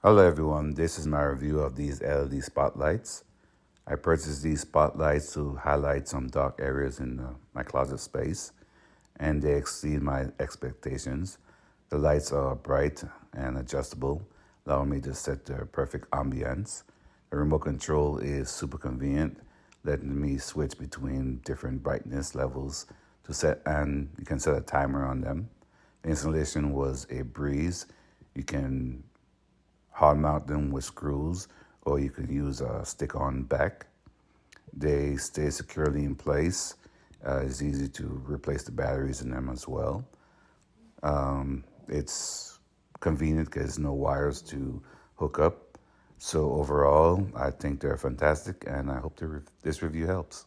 Hello everyone, this is my review of these LED spotlights. I purchased these spotlights to highlight some dark areas in my closet space, and they exceed my expectations. The lights are bright and adjustable, allowing me to set the perfect ambience. The remote control is super convenient, letting me switch between different brightness levels to set, and you can set a timer on them. The installation was a breeze. You can hard mount them with screws, or you could use a stick-on back. They stay securely in place. It's easy to replace the batteries in them as well. It's convenient because there's no wires to hook up. So overall, I think they're fantastic, and I hope this review helps.